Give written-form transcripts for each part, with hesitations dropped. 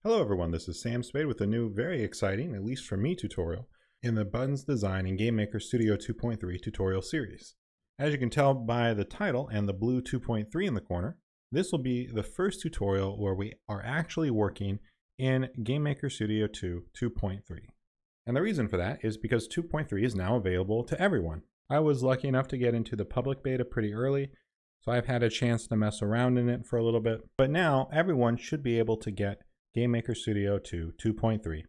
Hello everyone, this is Sam Spade with a new, very exciting, at least for me, tutorial in the Buttons Design in GameMaker Studio 2.3 tutorial series. As you can tell by the title and the blue 2.3 in the corner, this will be the first tutorial where we are actually working in GameMaker Studio 2.3. And the reason for that is because 2.3 is now available to everyone. I was lucky enough to get into the public beta pretty early, so I've had a chance to mess around in it for a little bit. But now everyone should be able to get GameMaker Studio 2.3.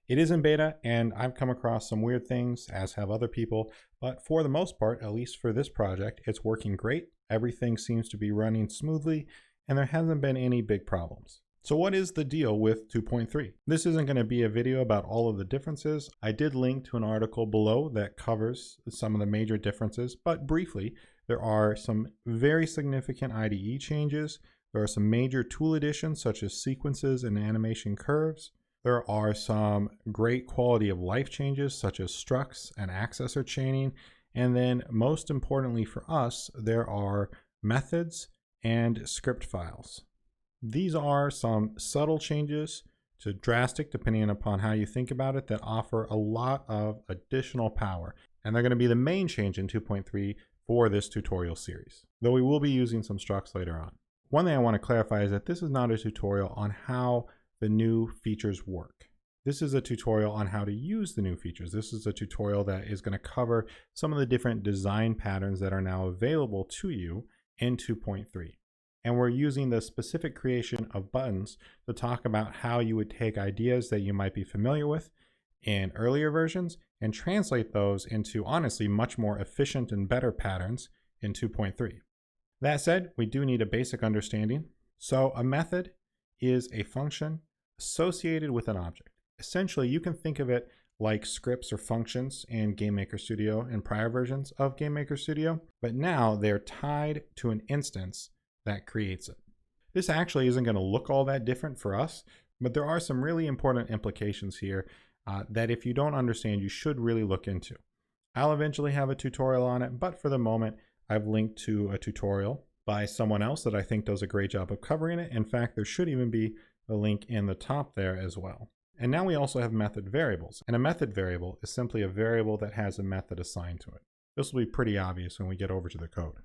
It is in beta, and I've come across some weird things, as have other people, but for the most part, at least for this project, it's working great. Everything seems to be running smoothly, and there hasn't been any big problems. So what is the deal with 2.3? This isn't going to be a video about all of the differences. I did link to an article below that covers some of the major differences, but briefly, there are some very significant IDE changes. There are some major tool additions such as sequences and animation curves. There are some great quality of life changes such as structs and accessor chaining. And then most importantly for us, there are methods and script files. These are some subtle changes to drastic, depending upon how you think about it, that offer a lot of additional power. And they're going to be the main change in 2.3 for this tutorial series, though we will be using some structs later on. One thing I want to clarify is that this is not a tutorial on how the new features work. This is a tutorial on how to use the new features. This is a tutorial that is going to cover some of the different design patterns that are now available to you in 2.3. And we're using the specific creation of buttons to talk about how you would take ideas that you might be familiar with in earlier versions and translate those into honestly much more efficient and better patterns in 2.3. That said, we do need a basic understanding. So a method is a function associated with an object. Essentially, you can think of it like scripts or functions in GameMaker Studio and prior versions of GameMaker Studio, but now they're tied to an instance that creates it. This actually isn't going to look all that different for us, but there are some really important implications here that if you don't understand, you should really look into. I'll eventually have a tutorial on it, but for the moment, I've linked to a tutorial by someone else that I think does a great job of covering it. In fact, there should even be a link in the top there as well. And now we also have method variables. And a method variable is simply a variable that has a method assigned to it. This will be pretty obvious when we get over to the code.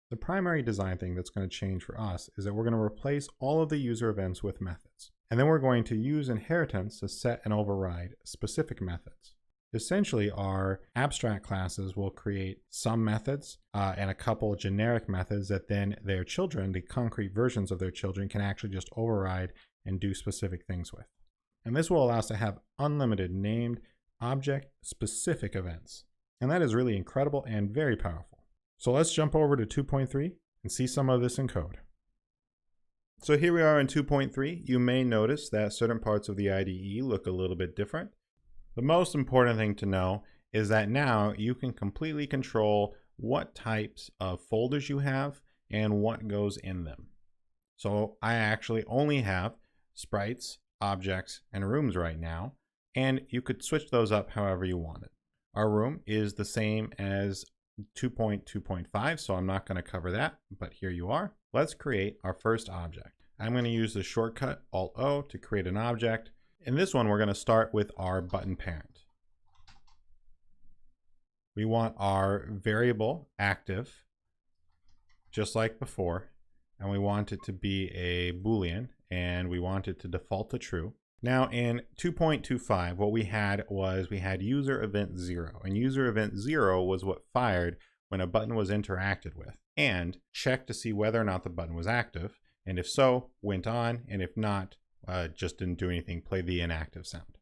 The primary design thing that's going to change for us is that we're going to replace all of the user events with methods. And then we're going to use inheritance to set and override specific methods. Essentially, our abstract classes will create some methods and a couple generic methods that then their children, the concrete versions of their children, can actually just override and do specific things with. And this will allow us to have unlimited named object-specific events. And that is really incredible and very powerful. So let's jump over to 2.3 and see some of this in code. So here we are in 2.3. You may notice that certain parts of the IDE look a little bit different. The most important thing to know is that now you can completely control what types of folders you have and what goes in them. So I actually only have sprites, objects, and rooms right now, and you could switch those up however you wanted. Our room is the same as 2.2.5, so I'm not going to cover that, but here you are. Let's create our first object. I'm going to use the shortcut Alt-O to create an object. In this one, we're going to start with our button parent. We want our variable active, just like before, and we want it to be a Boolean, and we want it to default to true. Now in 2.25, what we had user event 0, and user event 0 was what fired when a button was interacted with, and checked to see whether or not the button was active, and if so, went on, and if not, just didn't do anything, play the inactive sound.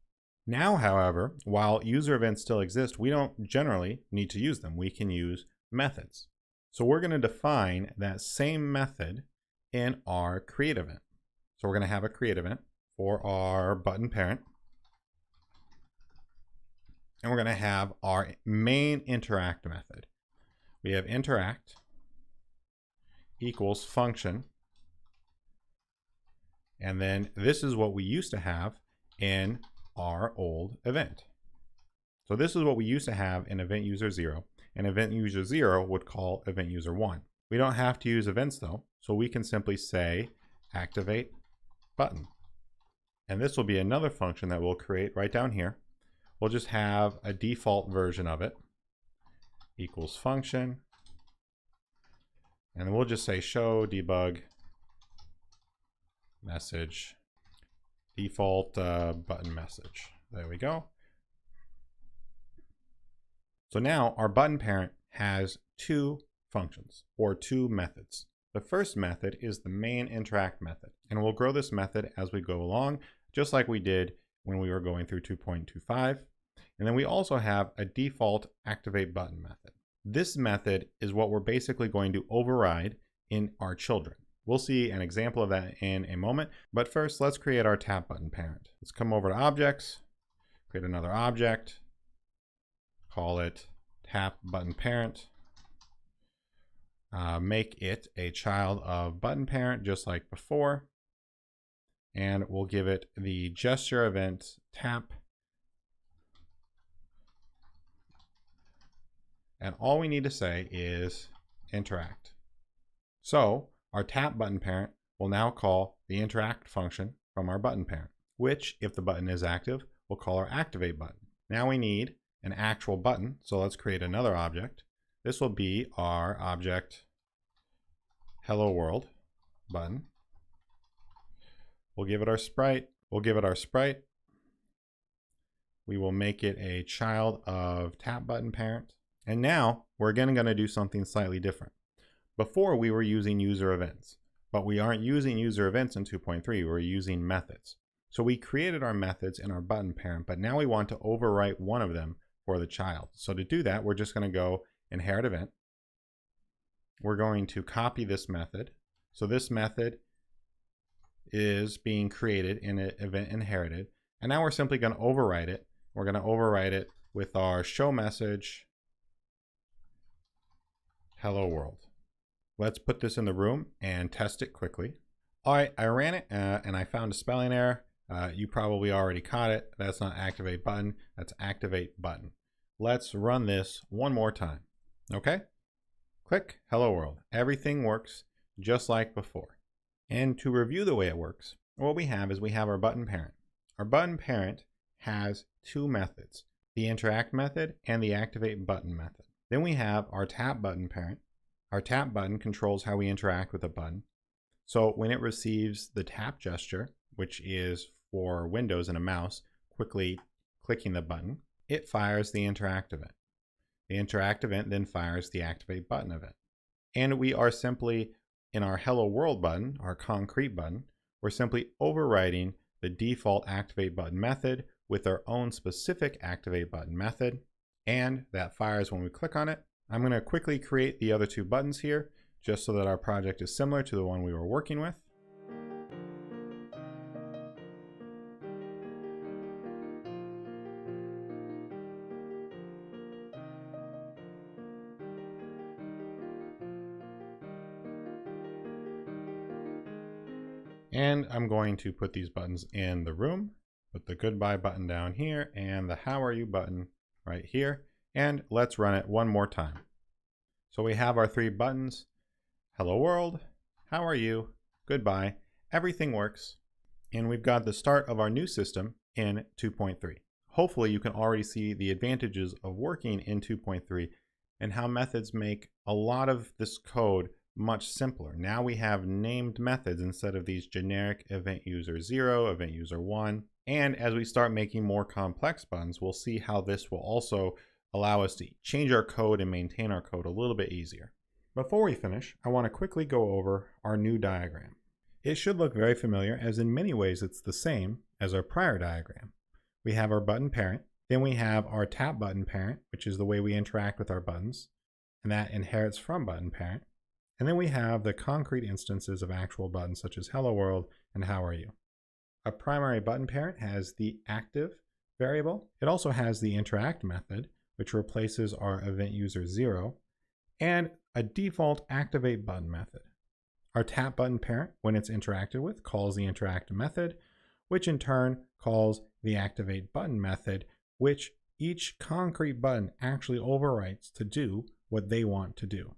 Now, however, while user events still exist, we don't generally need to use them. We can use methods. So we're going to define that same method in our create event. So we're going to have a create event for our button parent. And we're going to have our main interact method. We have interact equals function. And then this is what we used to have in our old event. So this is what we used to have in event user 0, and event user 0 would call event user 1. We don't have to use events though, so we can simply say activate button. And this will be another function that we'll create right down here. We'll just have a default version of it, equals function. And then we'll just say show debug message default button message. There we go. So now our button parent has two functions or two methods. The first method is the main interact method, and we'll grow this method as we go along, just like we did when we were going through 2.25. And then we also have a default activate button method. This method is what we're basically going to override in our children. We'll see an example of that in a moment, but first let's create our tap button parent. Let's come over to objects, create another object, call it tap button parent, make it a child of button parent just like before, and we'll give it the gesture event tap. And all we need to say is interact. So our tap button parent will now call the interact function from our button parent, which, if the button is active, we'll call our activate button. Now we need an actual button, so let's create another object. This will be our object hello world button. We'll give it our sprite. We will make it a child of tap button parent. And now we're again going to do something slightly different. Before we were using user events, but we aren't using user events in 2.3, we're using methods. So we created our methods in our button parent, but now we want to overwrite one of them for the child. So to do that, we're just going to go inherit event. We're going to copy this method. So this method is being created in an event inherited. And now we're simply going to overwrite it. We're going to overwrite it with our show message hello world. Let's put this in the room and test it quickly. All right, I ran it and I found a spelling error. You probably already caught it. That's not activate button, that's activate button. Let's run this one more time. Okay, click hello world. Everything works just like before. And to review the way it works, what we have is we have our button parent. Our button parent has two methods, the interact method and the activate button method. Then we have our tap button parent. Our tap button controls how we interact with a button. So when it receives the tap gesture, which is for Windows and a mouse, quickly clicking the button, it fires the interact event. The interact event then fires the activate button event. And we are simply, in our hello world button, our concrete button, we're simply overriding the default activate button method with our own specific activate button method. And that fires when we click on it. I'm going to quickly create the other two buttons here, just so that our project is similar to the one we were working with. And I'm going to put these buttons in the room, put the goodbye button down here and the how are you button right here. And let's run it one more time. So we have our three buttons, hello world, how are you, goodbye, everything works. And we've got the start of our new system in 2.3. Hopefully you can already see the advantages of working in 2.3 and how methods make a lot of this code much simpler. Now we have named methods instead of these generic event user 0, event user 1. And as we start making more complex buttons, we'll see how this will also allow us to change our code and maintain our code a little bit easier. Before we finish, I want to quickly go over our new diagram. It should look very familiar, as in many ways it's the same as our prior diagram. We have our button parent, then we have our tap button parent, which is the way we interact with our buttons, and that inherits from button parent. And then we have the concrete instances of actual buttons such as hello world and how are you. A primary button parent has the active variable. It also has the interact method, which replaces our event user 0, and a default activate button method. Our tap button parent, when it's interacted with, calls the interact method, which in turn calls the activate button method, which each concrete button actually overwrites to do what they want to do.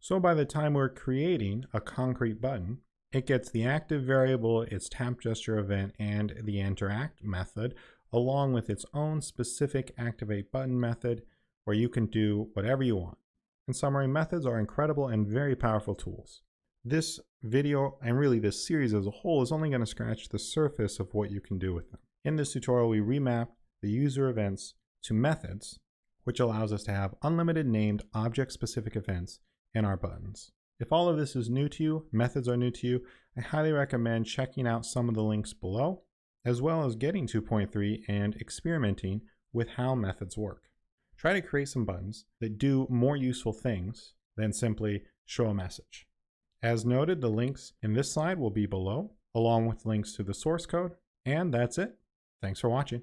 So by the time we're creating a concrete button It gets the active variable, its tap gesture event, and the interact method, along with its own specific activate button method, where you can do whatever you want. In summary, methods are incredible and very powerful tools. This video, and really this series as a whole, is only going to scratch the surface of what you can do with them. In this tutorial, we remapped the user events to methods, which allows us to have unlimited named object-specific events in our buttons. If all of this is new to you, methods are new to you, I highly recommend checking out some of the links below, as well as getting 2.3 and experimenting with how methods work. Try to create some buttons that do more useful things than simply show a message. As noted, the links in this slide will be below, along with links to the source code, and that's it. Thanks for watching.